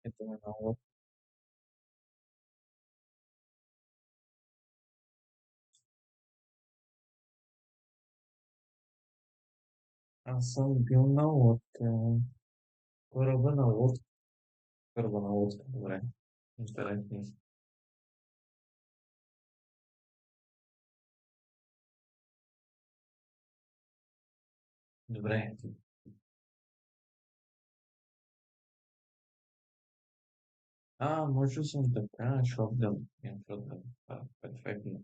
Это именно вот аз съм бил на лодка. Кораба на лодка. Кораба на лодка, добре. Интересно. Добре. Може съм така, шотгън. Имам шотгън. Перфектно.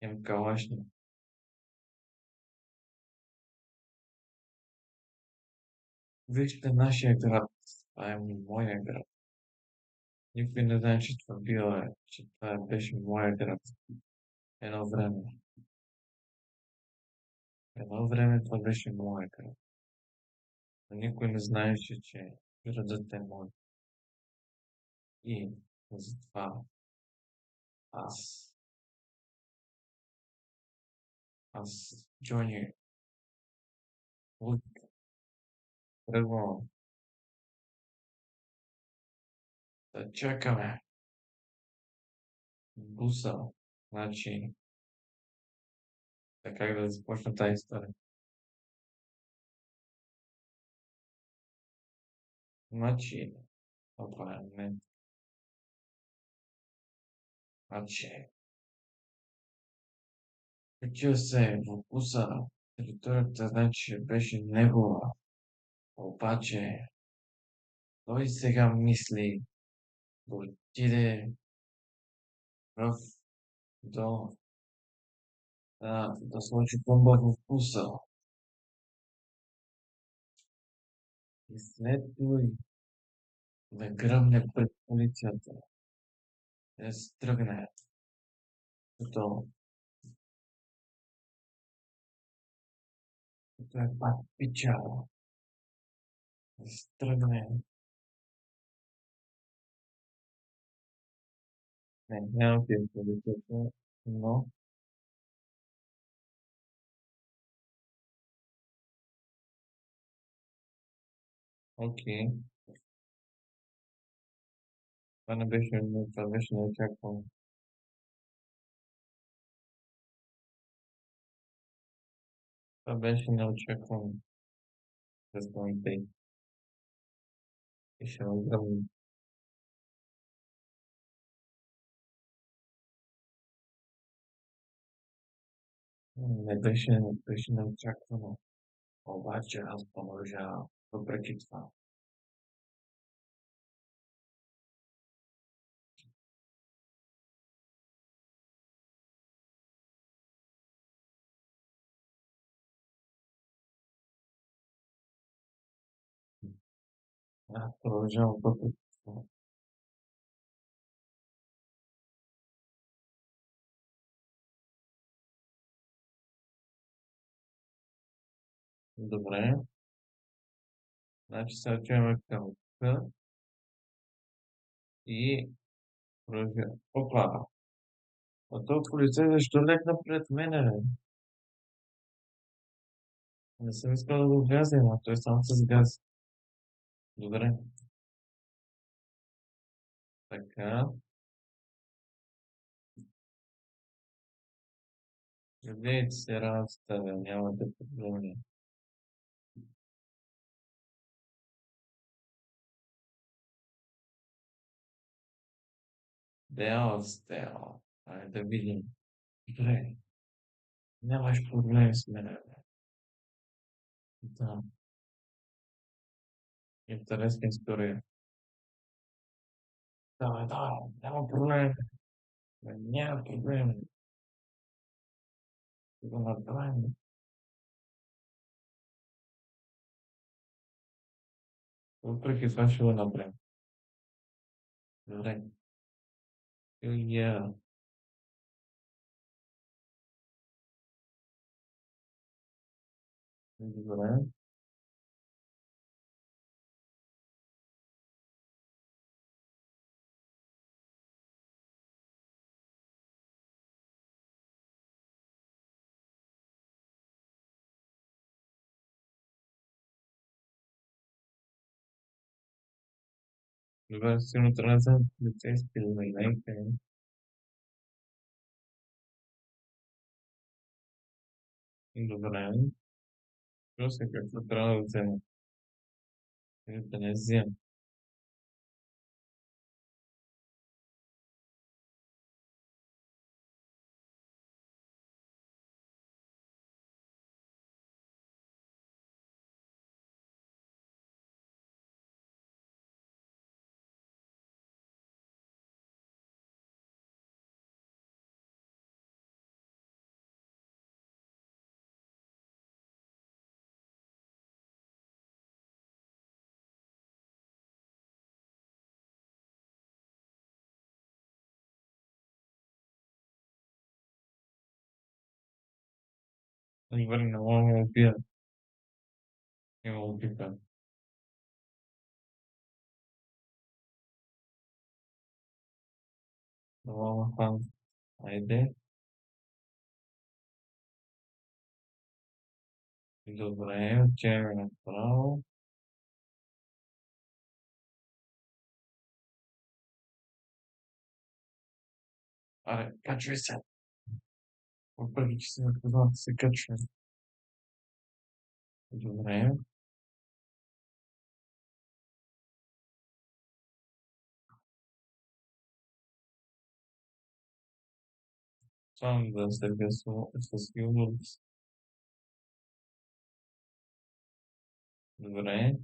Имам калашник. Вижте нашия град. Това е моя град. Никой не знае, че това беше моя град. Едно време. Едно време това беше моя град. Но никой не знаеше, че градът е мой. И затова аз, Джони, Лук, тръгвам да чакаме буса. Значи, така как да започна тази история. Значи, това е момент. Значи, качил се в буса, територията, значи, беше негова. Обаче, той сега мисли да отиде в до да сложи бомба в буса. И след това да гръмне пред полицията. Да се тръгне. Като, като е пак пичава. Да се тръгне. Не, няма ти полицията, но окей. Това беше неочаквано. Това беше неочаквано. С моите и ще огромно. Не беше неочаквано. Обаче аз продължавам. Въпреки това. Аз продължавам въпреки това. Добре. Значи сега отиваме към К и продължаваме. Опа! А то полицай защо легна пред мене, бе? Не съм искал да го газя, но той сам се сгази. Добре. Така. Гледайте се работата, бе, нямате проблеми. Дело. Айде да видим. Добре. Нямаш проблеми с мене, бе. Да. Интересна история. Давай, няма проблем. Бе, няма проблем. Ще го направим. Въпреки това ще го направим. Добре. Я. Добре. Добре, силно трябва полицейски знамейка. Добре. Просто какво трябва да взема? Или да не взема. Добре, не мога да ме убия. Има убита. Не мога да хвана. Айде. Добре, отиваме направо. Аре, качвай се. Въпреки, че се наказва да се качва. Добре. Само да се с юмор. Добре.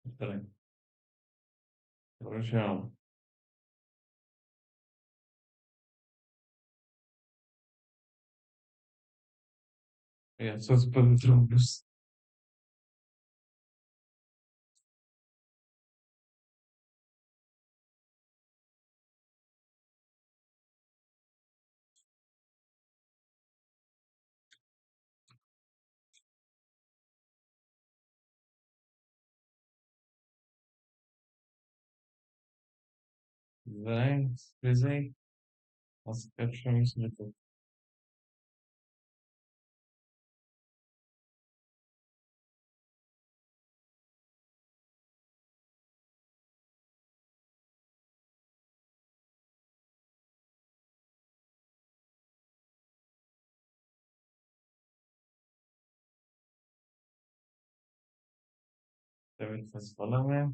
Добре. Продължавам. Я с подробност. Добре, слизай. Аз се качвам и сме тук. Тебе се сваляме.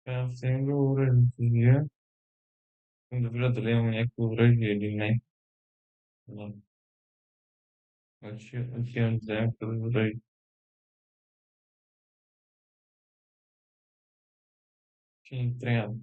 Трябва да вземем го оръжие. Искам да видя дали имам някакво оръжие или не. Но, значи, отивам да вземем като оръжие. Че ни трябва.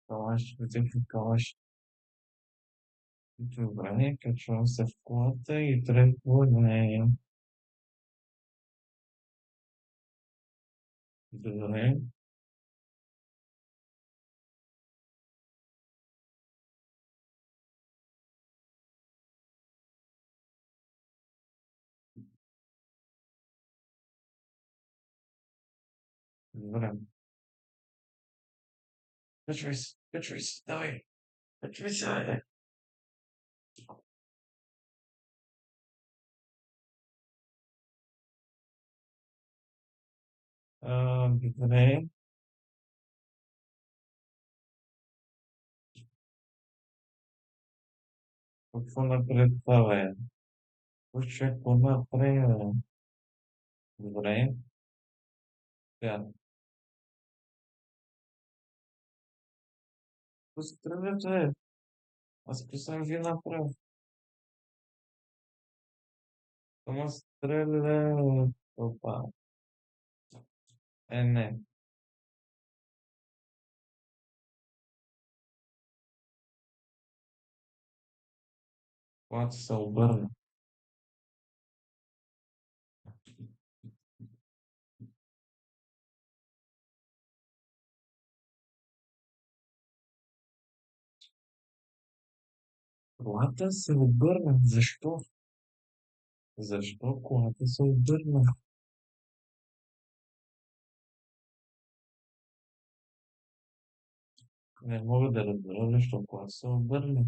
Калаш, взех калаш. Добре, качвам се в колата и тръгваме. Добре, добре. Качвай се, давай. Качвай се, айде. Добре, какво напред това е? Какво напред? Добре, сега. Поздравете, аз писам ви направо. Ама Тралала. Опа. Не. Когато се обърне. Колата се обърна. Защо? Защо колата се обърна? Не мога да разбера защо колата се обърна.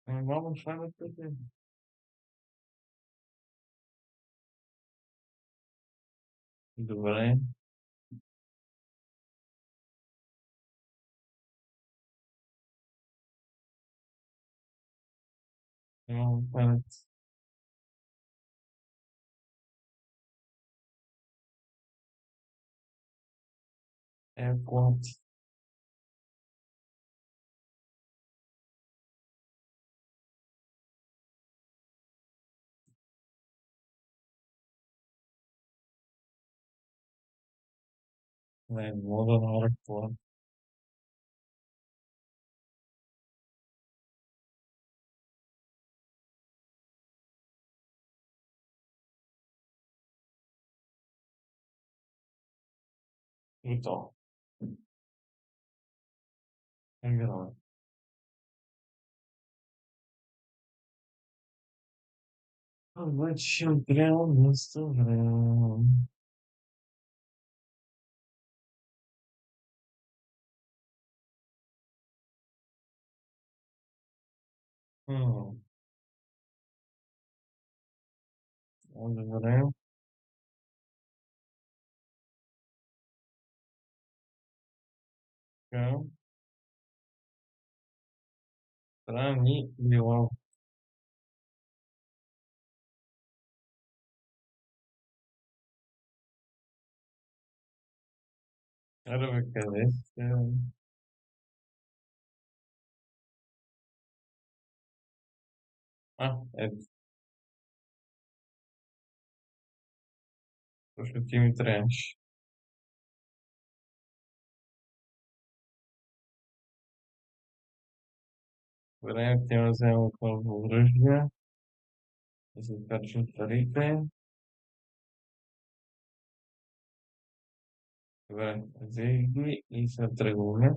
Нормално, това не е. Добре. Нямам памет. Колата. Не мога да намеря колата. И то. Играла. Вече прямо време. Хм. Добре. Така. Страни била. Аре бе, къде сте? Ето, точно ти ми трябваш. Време ти ме взема отново оръжие. Да се качват парите. Добре, взех ги и се тръгваме.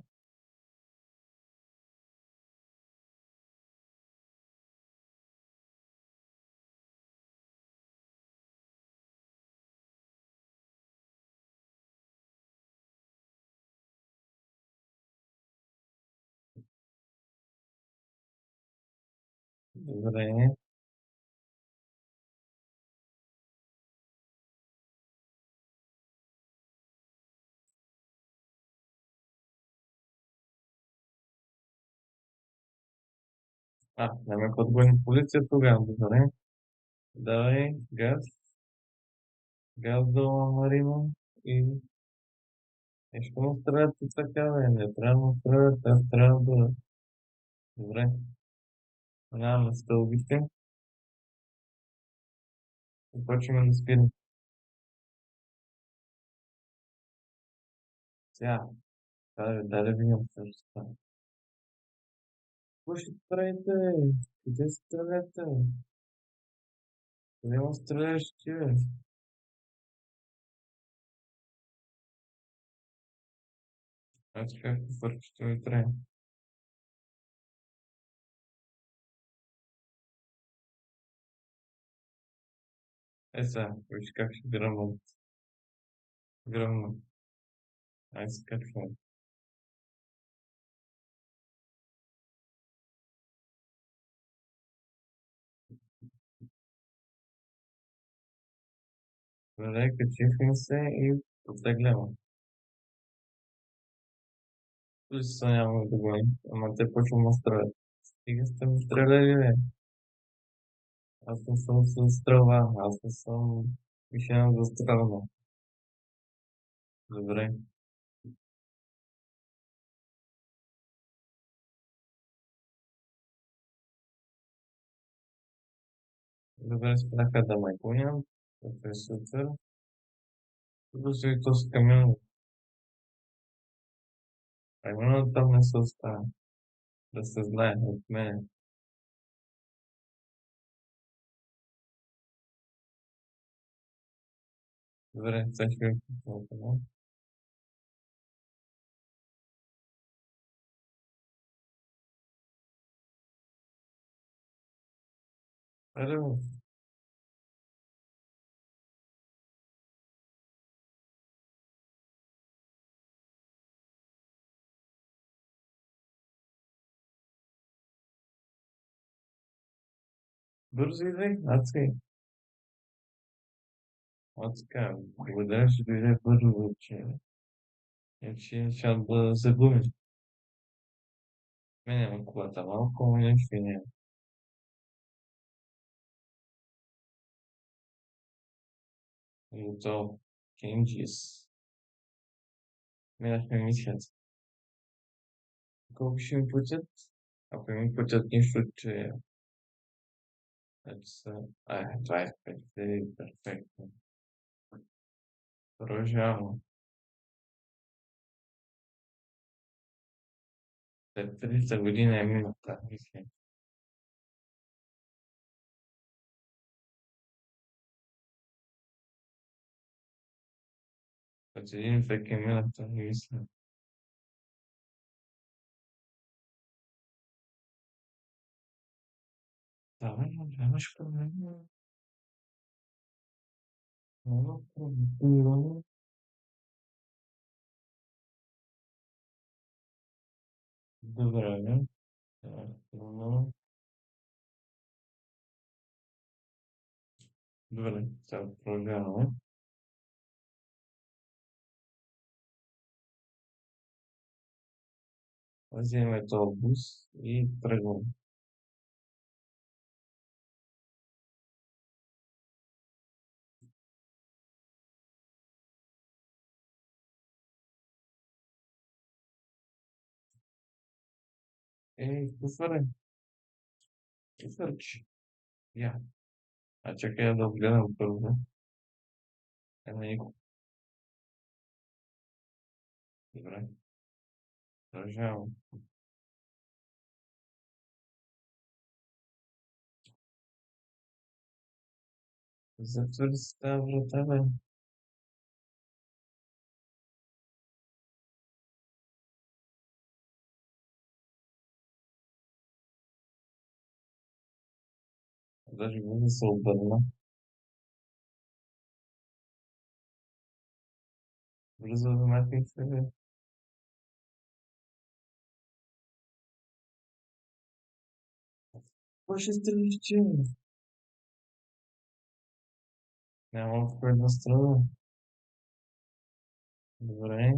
Добре. Няма какво да гоним полиция тогава. Добре. Давай, газ. Газ до Марино. И нещо му стрелят и така, бе. Не трябва да му стрелят, аз трябва да... Добре. Минаваме на стълбите. И почваме да спираме. Сега. Дай да видим също. Какво ще правите? Къде стреляте? Къде му стреляш ти, бе? Аз как първото ми трябва. Сега, виж как ще гръмнат. Гръмна. Ай се качвам. Добре, качихме се и потегляме. Лиса няма да го ама те почвам да стрелят. Стига сте ме стреляли, бе. Аз не съм с стрела, аз не съм мишена за стрелна. Добре. Добре, спряха да ме гонят. Това е супер. Просто и този камион, именно там не се остава. Да се знае от мен. Добре, сега ще ви какво. Аре, бързо идвай, ацкай. Ацка, благодаря, ще дойде бързо, че ще да загубим. Мене колата малко, нещо не. И то, changes. Минахме мисията. Колко ще ми платят? Ако ми платят нищо, че... Значи са... 25 хиляди, перфектно. Продължаваме. След 300 година е минал тази мисия. След един век е минал тази мисия. Давай, нямаш проблем. Няма проблем. Добре, но... Добре, сега продължаваме. Вземем този бус и тръгваме. Куфаре, куфарче. Я. А чакай да отгледам първо. Ема никой. Добре, продължавам. Затвори се тази врата, бе. Даже не се обърна. Бързо внимателно се, бе. Какво ще стрелиш, че? Няма в кой да страда. Добре.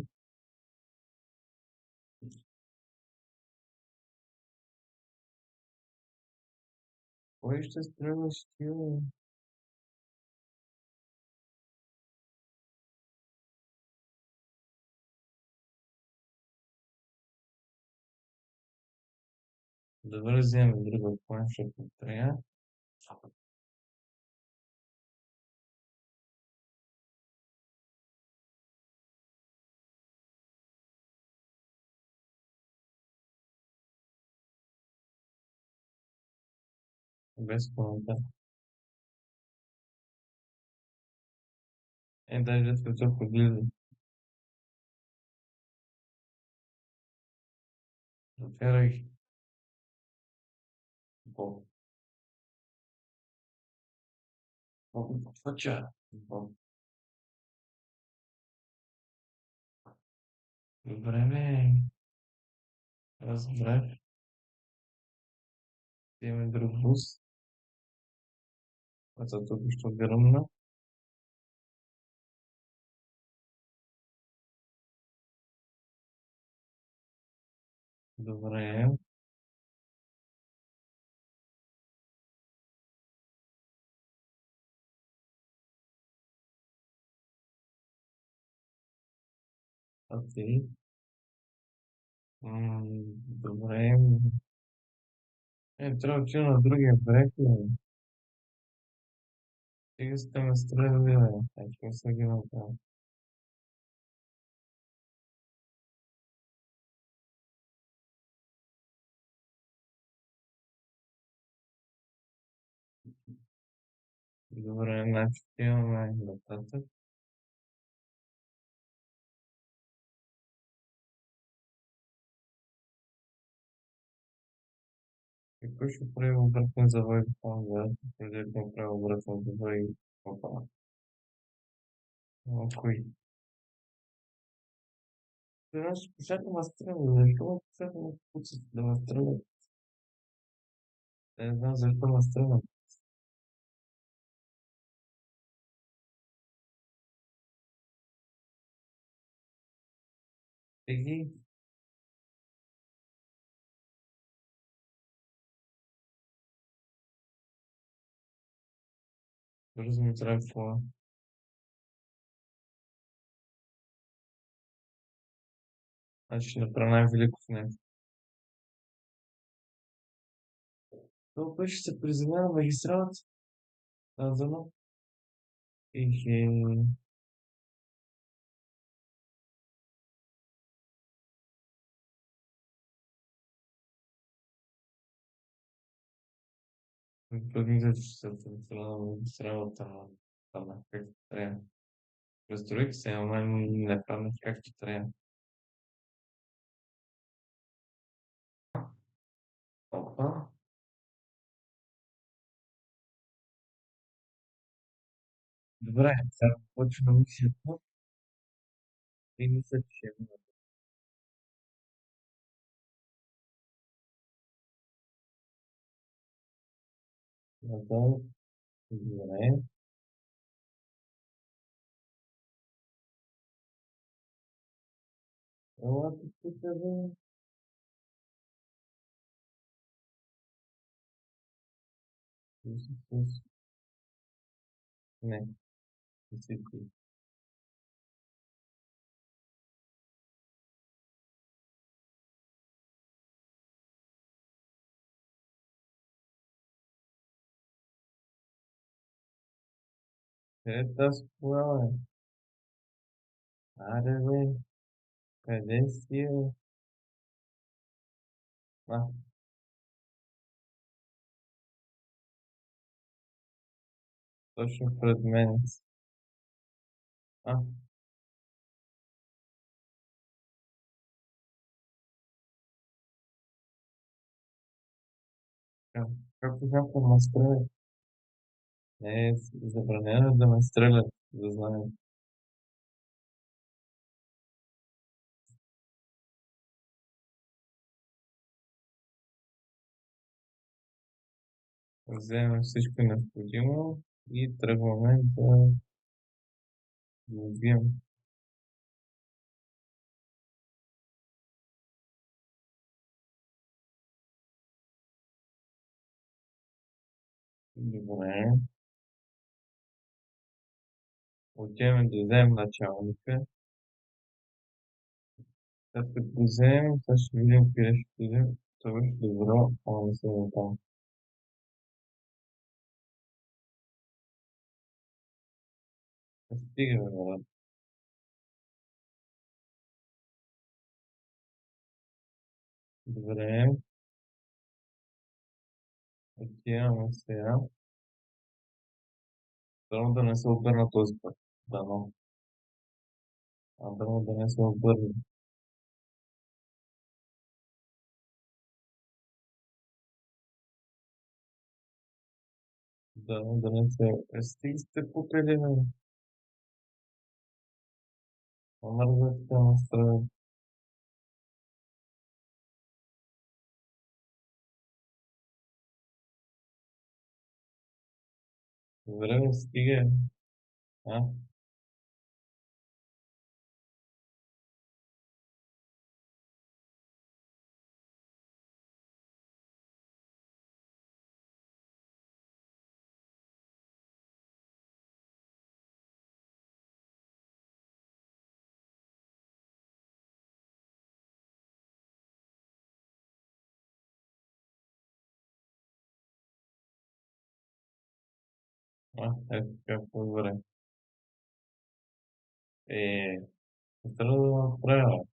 Кой ще стрелиш ти, бе? Добре, вземем друга планша, ако трябва. Без коментар. Даже сме толкова близо. Отваряй. Бог. Бог, какво ча? Бог. Добре, бе. Разбрах. Имаме друг бус. Това тук ще гръмна. Добре. Окей. Добре. Трябва да чуя на другия брег, бе. Стига сте ме стреляли, бе. Така се ги направя. Добре, значи имаме нататък. Какво ще прави обратен завой в това, преди да направи обратен завой? Опа. Кой? Значи, почнаха ме стрелят. Защо ме почнаха ме пуцат да ме стрелят? Не знам защо ме стрелят. Теги, бързо ми трябва кола. Значи ще направя най-велико в него. Това беше се приземя на магистралата. Дано. Ихе, мисля, че ще се приземя на магистралата, но там как трябва. Разстроих се, ама не правих както трябва. Опа. Добре, сега почваме мисията и мисля, че е надолу. Добре. Ела тук, бе. Исус. Не, не си ти. Къде е тази кола, бе? Аре, бе. Къде си, бе? А, точно пред мен. А, как понякога ме стрелят? Не, забранено е да ме стрелят, да знаем. Вземем всичко необходимо и тръгваме да го убием. Добре. Отиваме да вземем началника. След като го вземем, сега ще видим къде ще отидем. Това беше добро, ама не се там. Стига, бе, добре. Отиваме сега. Дано да не се обърна този път. Дано. Дано да не се обърне. Дано да не се... Стига сте купили, бе. Омързахте ме страна. Добре, бе, стига. А? Ecco che polvere. E te lo prego,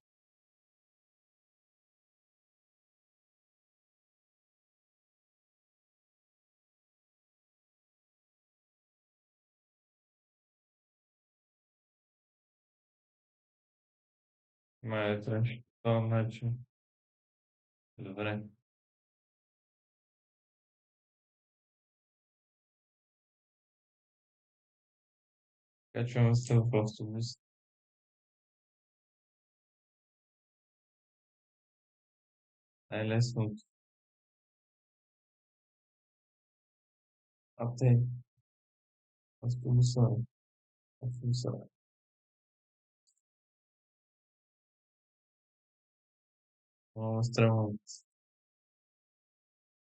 ma è trascinato, dovrei, facciamo questo posto, adesso a te, questo lo so, lo mostriamo,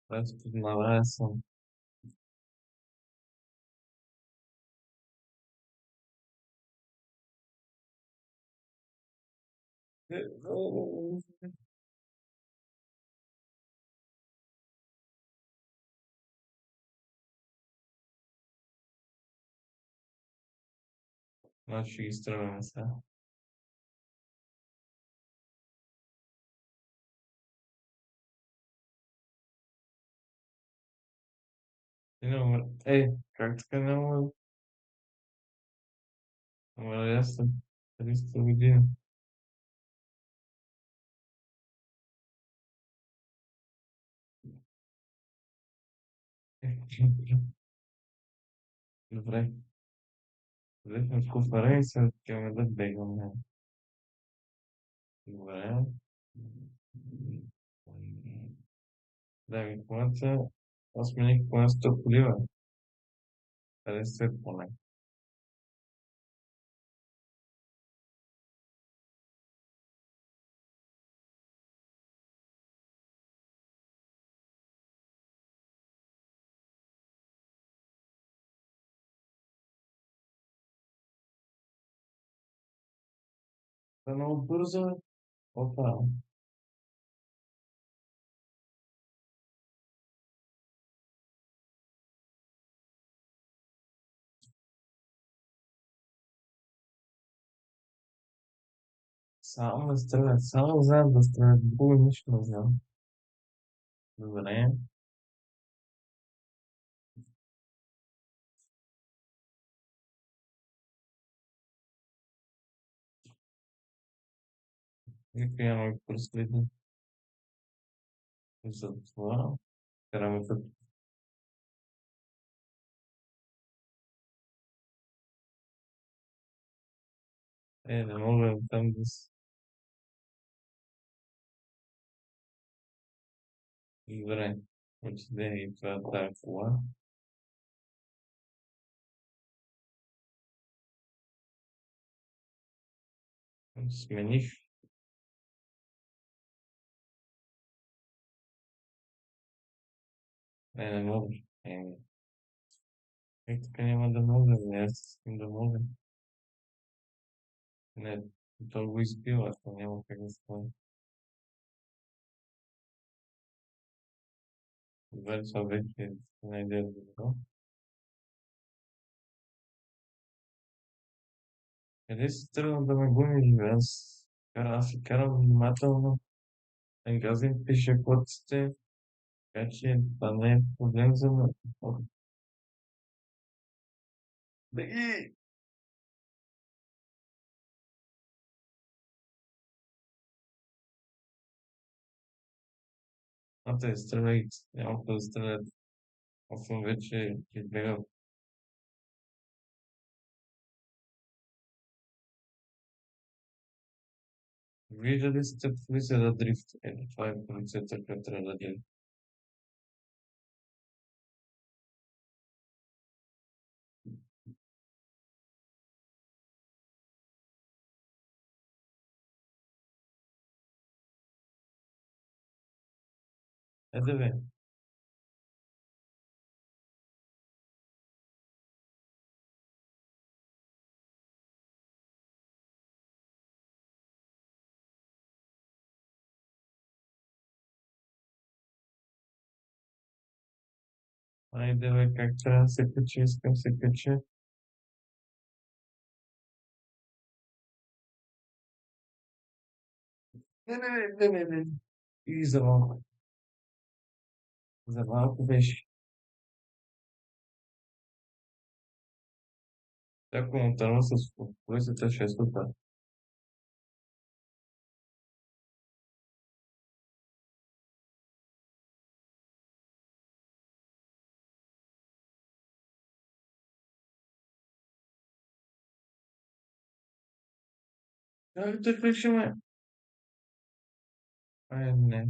adesso tornare adesso. Lasci che strano, sa. Как ты numara yazdım. Liste video. Dovrei fare conferenza che mi dà bene. Dovrei. Dai, quanto osmini quanto puliva per essere buona. Sono curioso, opa, só usando a estrada boa mesmo, dovrei. E criamo il corso di questo tuo, chiaramente, le nuove entende dovrei. Which they felt that for. Směníš, nemůžeš. Jak to něma domluvit, já se s tím domluvím. Ne, to buď zpívat, to něma tak nespoň. Verso večer, najde to. Když se to do mě gumí, cara ficaram matando em casa em peixe pode ter também problemas daqui até estranho é uma coisa estranha ao fundo večer que veio vídeo desse tipo de polícia da drift ele vai polícia ter que entrar lá dentro é de ver Айде бе, как трябва да се качи, искам се кача. Не. И за малко беше. Тя коментарно с полицията 6-та. Как да включим? Ай, не.